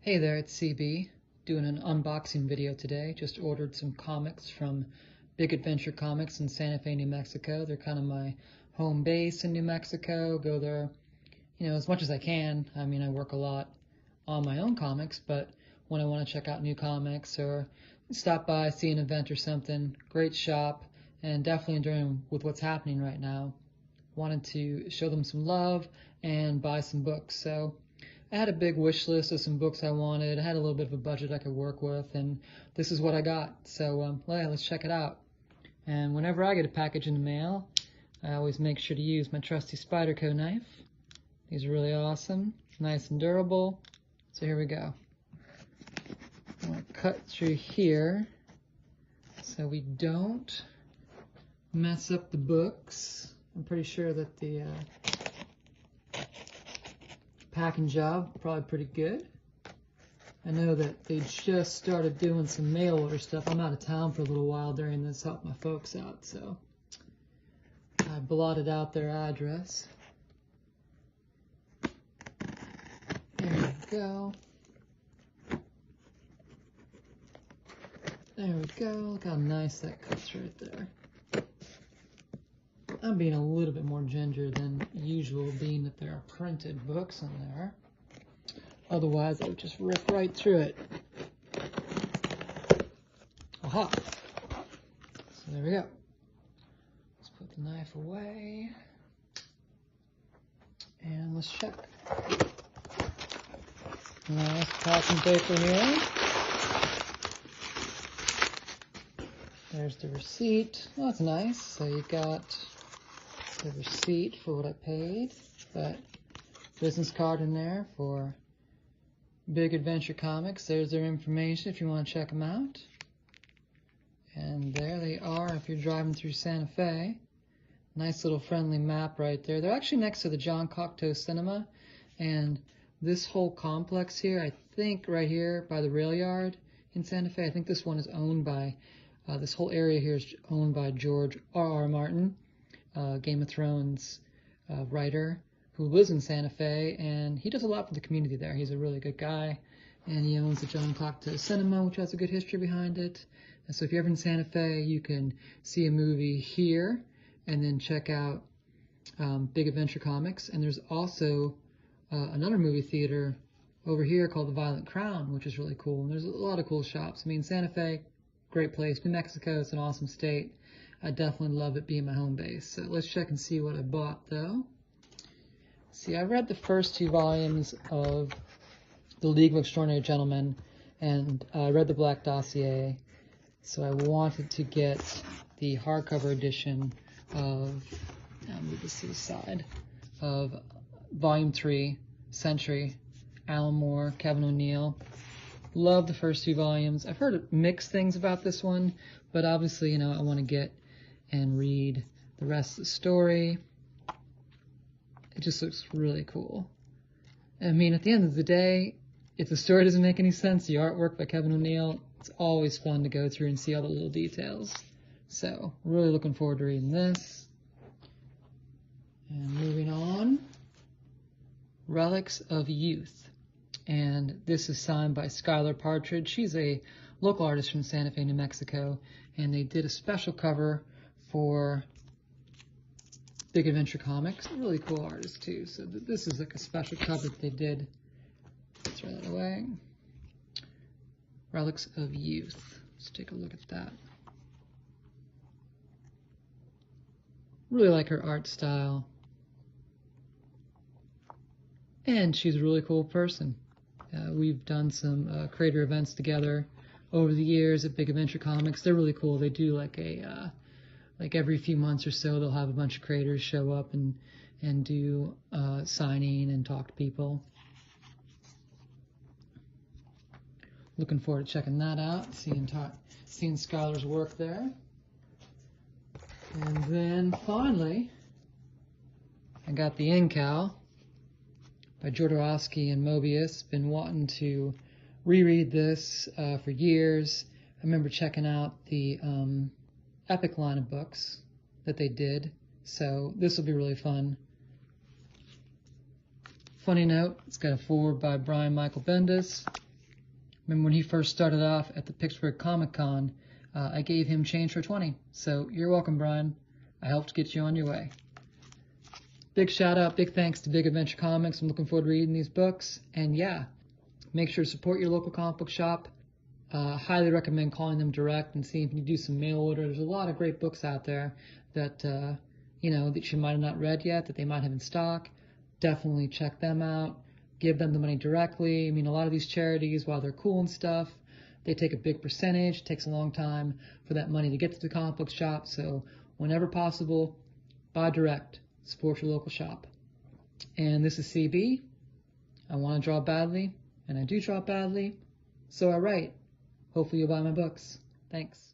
Hey there, it's CB, doing an unboxing video today. Just ordered some comics from Big Adventure Comics in Santa Fe, New Mexico. They're kind of my home base in New Mexico. Go there, as much as I can. I mean, I work a lot on my own comics, but when I want to check out new comics or stop by, see an event or something, great shop, and definitely enjoying with what's happening right now. Wanted to show them some love and buy some books. So I had a big wish list of some books I wanted. I had a little bit of a budget I could work with, and this is what I got. So let's check it out. And whenever I get a package in the mail, I always make sure to use my trusty Spyderco knife. These are really awesome, nice and durable. So here we go. I'm going to cut through here so we don't mess up the books. I'm pretty sure that the packing job probably pretty good. I know that they just started doing some mail order stuff. I'm out of town for a little while during this, help my folks out, so I blotted out their address. There we go. There we go. Look how nice that cuts right there. I'm being a little bit more ginger than usual, being that there are printed books in there. Otherwise, I would just rip right through it. Aha! So there we go. Let's put the knife away. And let's check. Nice packing paper here. There's the receipt. Oh, that's nice. So you got the receipt for what I paid, but business card in there for Big Adventure Comics. There's their information if you want to check them out. And there they are if you're driving through Santa Fe. Nice little friendly map right there. They're actually next to the John Cocteau Cinema, and this whole complex here, I think right here by the rail yard in Santa Fe, I think this one is owned by, this whole area here is owned by George R.R. Martin, Game of Thrones writer who lives in Santa Fe, and he does a lot for the community there. He's a really good guy, and he owns the John Cocteau Cinema, which has a good history behind it. And so if you're ever in Santa Fe, you can see a movie here and then check out Big Adventure Comics. And there's also another movie theater over here called the Violet Crown, which is really cool. And there's a lot of cool shops. I mean, Santa Fe, great place. New Mexico, it's an awesome state. I definitely love it being my home base. So let's check and see what I bought, though. See, I read the first 2 volumes of The League of Extraordinary Gentlemen, and I read the Black Dossier, so I wanted to get the hardcover edition of, I'll move this to the side, of Volume 3, Century, Alan Moore, Kevin O'Neill. Love the first 2 volumes. I've heard mixed things about this one, but obviously, I want to get and read the rest of the story. It just looks really cool. I mean, at the end of the day, if the story doesn't make any sense, the artwork by Kevin O'Neill, it's always fun to go through and see all the little details. So, really looking forward to reading this. And moving on, Relics of Youth. And this is signed by Skylar Partridge. She's a local artist from Santa Fe, New Mexico, and they did a special cover for Big Adventure Comics. A really cool artist too. So this is like a special cover that they did. Let's throw that away. Relics of Youth. Let's take a look at that. Really like her art style. And she's a really cool person. We've done some creator events together over the years at Big Adventure Comics. They're really cool. They do like a like every few months or so, they'll have a bunch of creators show up and do signing and talk to people. Looking forward to checking that out, seeing Skylar's work there. And then finally, I got the Incal by Jodorowsky and Moebius. Been wanting to reread this for years. I remember checking out the Epic line of books that they did, so this will be really fun. Funny note, it's got a foreword by Brian Michael Bendis. Remember when he first started off at the Pittsburgh Comic Con, I gave him change for 20. So you're welcome, Brian. I helped get you on your way. Big shout out, big thanks to Big Adventure Comics. I'm looking forward to reading these books. And yeah, make sure to support your local comic book shop. Highly recommend calling them direct and seeing if you can do some mail order. There's a lot of great books out there that, that you might have not read yet, that they might have in stock. Definitely check them out. Give them the money directly. I mean, a lot of these charities, while they're cool and stuff, they take a big percentage. It takes a long time for that money to get to the comic book shop. So whenever possible, buy direct. Support your local shop. And this is CB. I want to draw badly, and I do draw badly, so I write. Hopefully you'll buy my books. Thanks.